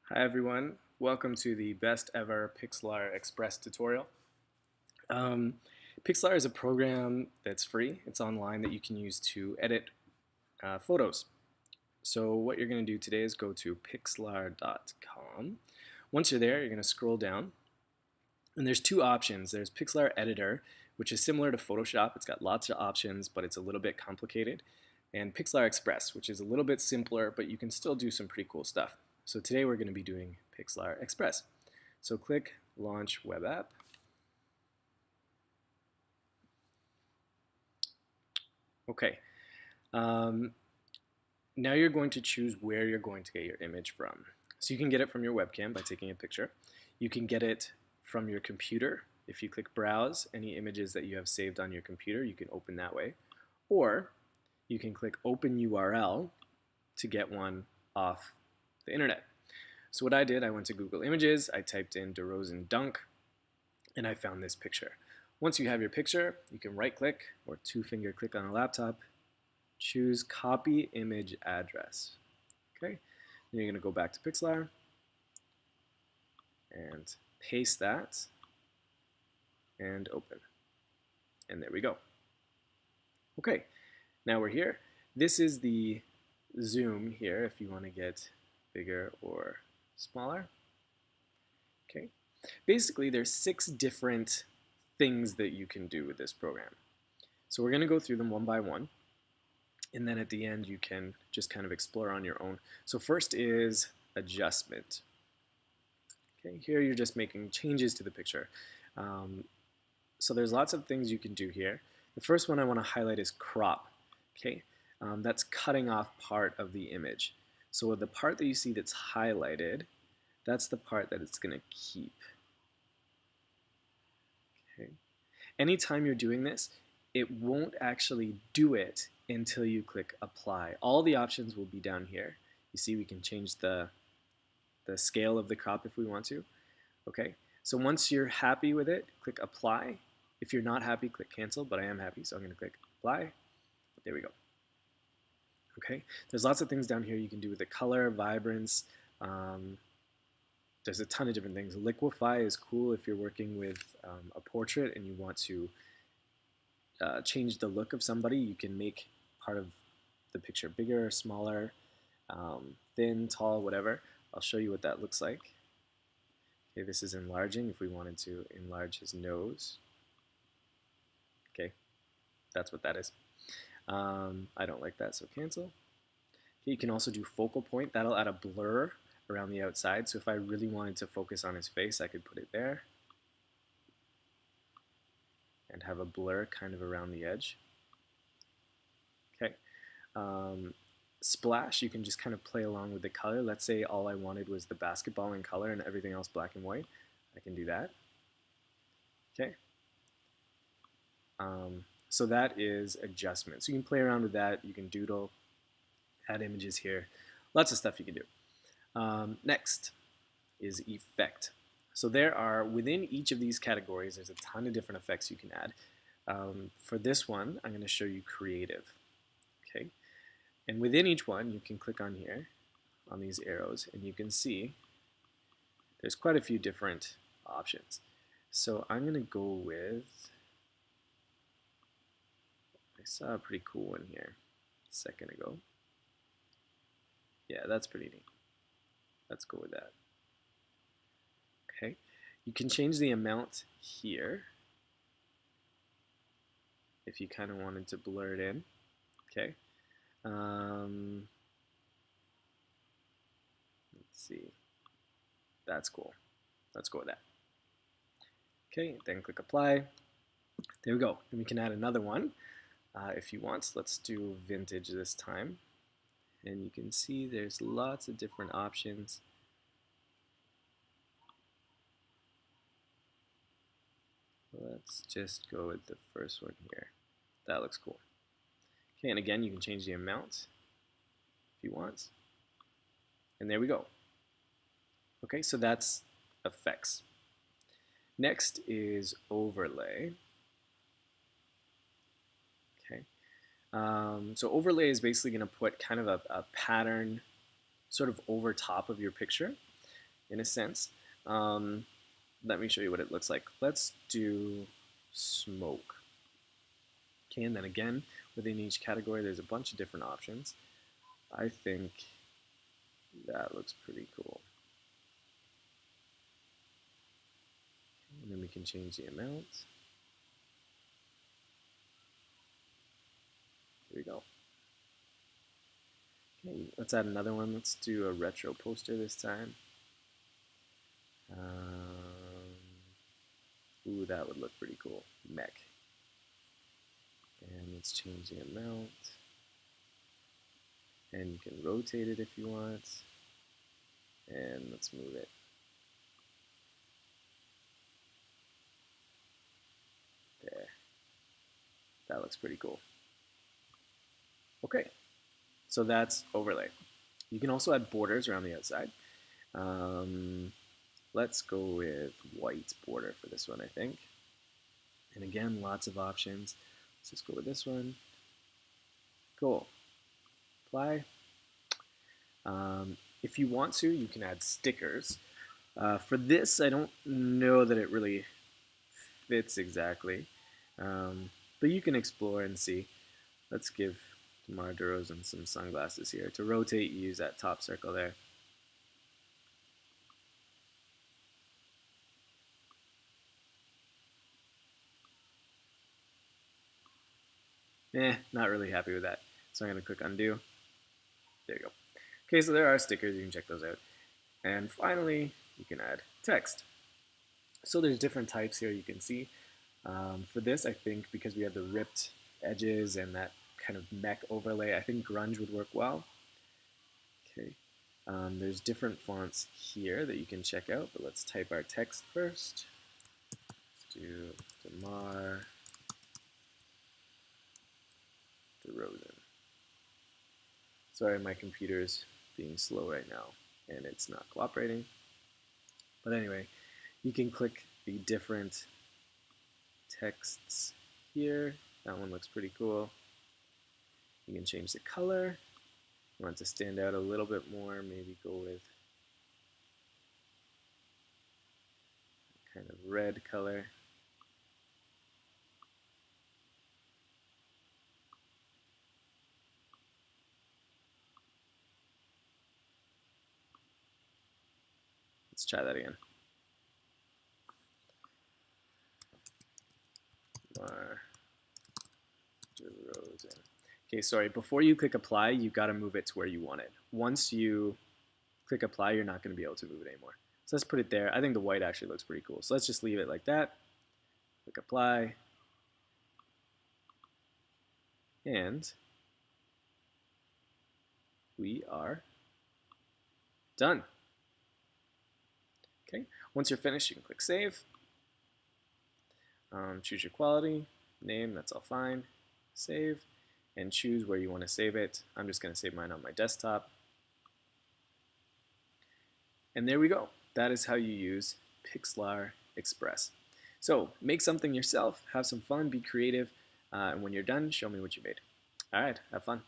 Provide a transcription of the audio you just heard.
Hi everyone, welcome to the best ever Pixlr Express tutorial. Um, Pixlr is a program that's free. It's online that you can use to edit photos. So what you're going to do today is go to pixlr.com. Once you're there, you're going to scroll down and there's two options. There's Pixlr Editor, which is similar to Photoshop. It's got lots of options, but it's a little bit complicated. And Pixlr Express, which is a little bit simpler, but you can still do some pretty cool stuff. So today we're going to be doing Pixlr Express. So click Launch Web App. Okay. Now you're going to choose where you're going to get your image from. So you can get it from your webcam by taking a picture. You can get it from your computer. If you click Browse, any images that you have saved on your computer, you can open that way. Or you can click Open URL to get one off the internet. So what I did, I went to Google Images, I typed in DeRozan dunk, and I found this picture. Once you have your picture, you can right-click or two-finger click on a laptop, choose Copy Image Address. Okay, then you're going to go back to Pixlr and paste that and open. And there we go. Okay, now we're here. This is the zoom here if you want to get bigger or smaller. Okay. Basically, there's 6 different things that you can do with this program. So we're going to go through them one by one, and then at the end you can just kind of explore on your own. So first is adjustment. Okay, here you're just making changes to the picture. So there's lots of things you can do here. The first one I want to highlight is crop. Okay, that's cutting off part of the image. So the part that you see that's highlighted, that's the part that it's going to keep. Okay. Anytime you're doing this, it won't actually do it until you click apply. All the options will be down here. You see we can change the scale of the crop if we want to. Okay, so once you're happy with it, click apply. If you're not happy, click cancel, but I am happy, so I'm going to click apply. There we go. Okay, there's lots of things down here you can do with the color, vibrance. There's a ton of different things. Liquify is cool if you're working with a portrait and you want to change the look of somebody. You can make part of the picture bigger, smaller, thin, tall, whatever. I'll show you what that looks like. Okay, this is enlarging if we wanted to enlarge his nose. Okay, that's what that is. I don't like that, so cancel. Okay, you can also do focal point. That'll add a blur around the outside. So if I really wanted to focus on his face, I could put it there and have a blur kind of around the edge. Okay. Splash, you can just kind of play along with the color. Let's say all I wanted was the basketball in color and everything else black and white. I can do that. Okay. So that is adjustment. So you can play around with that. You can doodle, add images here. Lots of stuff you can do. Next is effect. So there are, within each of these categories, there's a ton of different effects you can add. For this one, I'm going to show you creative. Okay, and within each one, you can click on here, on these arrows, and you can see there's quite a few different options. So I'm going to go with, I saw a pretty cool one here a second ago. Yeah, that's pretty neat. Let's go with that. Okay, you can change the amount here if you kind of wanted to blur it in. Okay. Let's see. That's cool. Let's go with that. Okay, then click apply. There we go. And we can add another one if you want. So let's do vintage this time. And you can see there's lots of different options. Let's just go with the first one here. That looks cool. Okay, and again, you can change the amount if you want. And there we go. Okay, so that's effects. Next is overlay. Okay, so overlay is basically going to put kind of a pattern sort of over top of your picture. in a sense. Let me show you what it looks like. Let's do smoke. Okay, and then again, within each category, there's a bunch of different options. I think that looks pretty cool. And then we can change the amount. There we go. Okay, let's add another one. Let's do a retro poster this time. Ooh, that would look pretty cool. Mech. And let's change the amount. And you can rotate it if you want. And let's move it. There. That looks pretty cool. Okay, so that's overlay. You can also add borders around the outside. Let's go with white border for this one, I think. And again, lots of options. Let's just go with this one. Cool. Apply. If you want to, you can add stickers. For this, I don't know that it really fits exactly, but you can explore and see. Let's give DeMar DeRozan some sunglasses here. To rotate, you use that top circle there. Not really happy with that. So I'm going to click undo. There you go. Okay, so there are stickers. You can check those out. And finally, you can add text. So there's different types here you can see. For this, I think because we have the ripped edges and that kind of mech overlay, I think grunge would work well. Okay. There's different fonts here that you can check out, but let's type our text first. Let's do DeMar DeRozan. Sorry, my computer's being slow right now, and it's not cooperating. But anyway, you can click the different texts here. That one looks pretty cool. You can change the color. You want it to stand out a little bit more, maybe go with kind of red color. Let's try that again. DeMar DeRozan. Okay, sorry, before you click apply, you've got to move it to where you want it. Once you click apply, you're not going to be able to move it anymore. So let's put it there. I think the white actually looks pretty cool. So let's just leave it like that. Click apply. And we are done. Okay, once you're finished, you can click save. Choose your quality, name, that's all fine. Save, and choose where you want to save it. I'm just going to save mine on my desktop. And there we go. That is how you use pixlrexpress. So make something yourself, have some fun, be creative, and when you're done, show me what you made. All right, have fun.